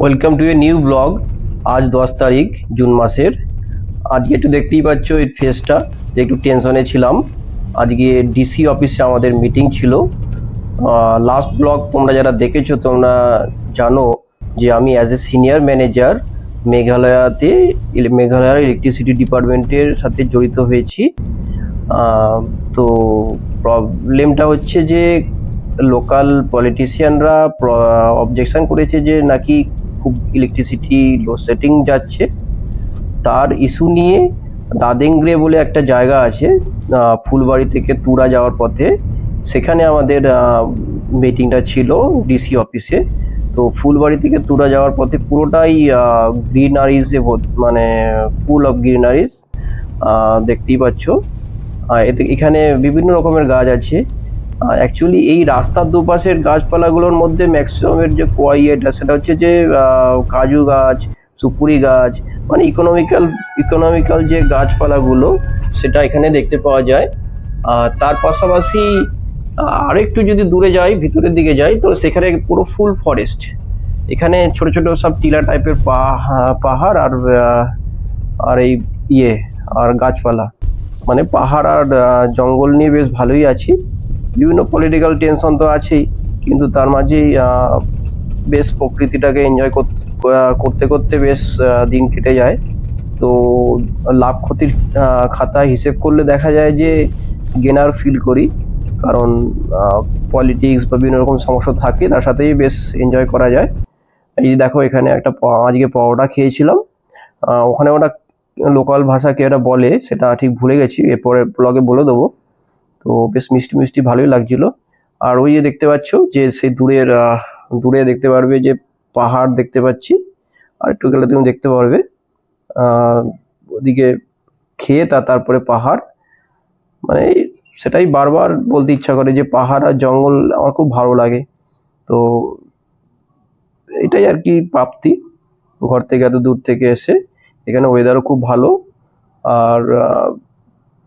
Welcome to a new blog. আজ 10 তারিখ June মাসের। আজকে একটু দেখতেই পাচ্ছ এই ফেসটা, যে একটু টেনশনে ছিলাম। আজকে ডিসি অফিসে আমাদের মিটিং ছিল। লাস্ট ব্লগ তোমরা যারা দেখেছো তোমরা জানো যে আমি অ্যাজ এ সিনিয়র ম্যানেজার মেঘালয়ার ইলেকট্রিসিটি ডিপার্টমেন্টের সাথে জড়িত হয়েছি। তো প্রবলেমটা হচ্ছে যে লোকাল পলিটিশিয়ানরা অবজেকশন করেছে যে নাকি খুব ইলেকট্রিসিটি লোডশেডিং যাচ্ছে। তার ইস্যু নিয়ে দাদেংগ্রে বলে একটা জায়গা আছে ফুলবাড়ি থেকে তুরা যাওয়ার পথে, সেখানে আমাদের মিটিংটা ছিল ডিসি অফিসে। তো ফুলবাড়ি থেকে তুরা যাওয়ার পথে পুরোটাই গ্রিনারিজে মানে ফুল অফ গ্রিনারিজ দেখতেই পাচ্ছ। এখানে বিভিন্ন রকমের গাছ আছে। অ্যাকচুয়ালি এই রাস্তার দুপাশের গাছপালাগুলোর মধ্যে ম্যাক্সিমামের যে কোয়াইয়েটা সেটা হচ্ছে যে কাজু গাছ, সুপুরি গাছ, মানে ইকোনমিক্যাল যে গাছপালাগুলো সেটা এখানে দেখতে পাওয়া যায়। তার পাশাপাশি আরেকটু যদি দূরে যাই, ভিতরের দিকে যাই, তো সেখানে পুরো ফুল ফরেস্ট। এখানে ছোট ছোট সব টিলা টাইপের পাহাড় আর এই আর গাছপালা, মানে পাহাড় আর জঙ্গল নিয়ে বেশ ভালোই আছি। বিভিন্ন পলিটিক্যাল টেনশন তো আছেই, কিন্তু তার মাঝেই বেশ প্রকৃতিটাকে এনজয় করতে করতে বেশ দিন কেটে যায়। তো লাভ ক্ষতির খাতায় হিসেব করলে দেখা যায় যে গেনার ফিল করি, কারণ পলিটিক্স বা বিভিন্ন রকম সমস্যা থাকে, তার সাথেই বেশ এনজয় করা যায়। এই দেখো এখানে একটা আজকে পরোটা খেয়েছিলাম। ওখানে ওটা লোকাল ভাষাকে এটা বলে, সেটা ঠিক ভুলে গেছি, এরপরে ব্লগে বলে দেবো। তো বেশ মিষ্টি মিষ্টি ভালোই লাগছিল। আর ওই যে দেখতে পাচ্ছ যে সেই দূরে দেখতে পারবে যে পাহাড় দেখতে পাচ্ছি, আর একটু গেলে তুমি দেখতে পারবে ওদিকে ক্ষেত আর তারপরে পাহাড়। মানে সেটাই বারবার বলতে ইচ্ছা করে যে পাহাড় আর জঙ্গল আমার খুব ভালো লাগে। তো এটাই আর কি প্রাপ্তি ঘর থেকে এত দূর থেকে এসে। এখানে ওয়েদারও খুব ভালো, আর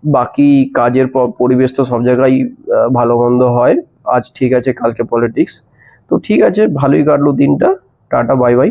বাকি কাজের পরিবেশ তো সব জায়গায় ভালো মন্দ হয়। আজ ঠিক আছে, কালকে পলিটিক্স। তো ঠিক আছে, ভালোই কাটলো দিনটা। Tata, bye bye.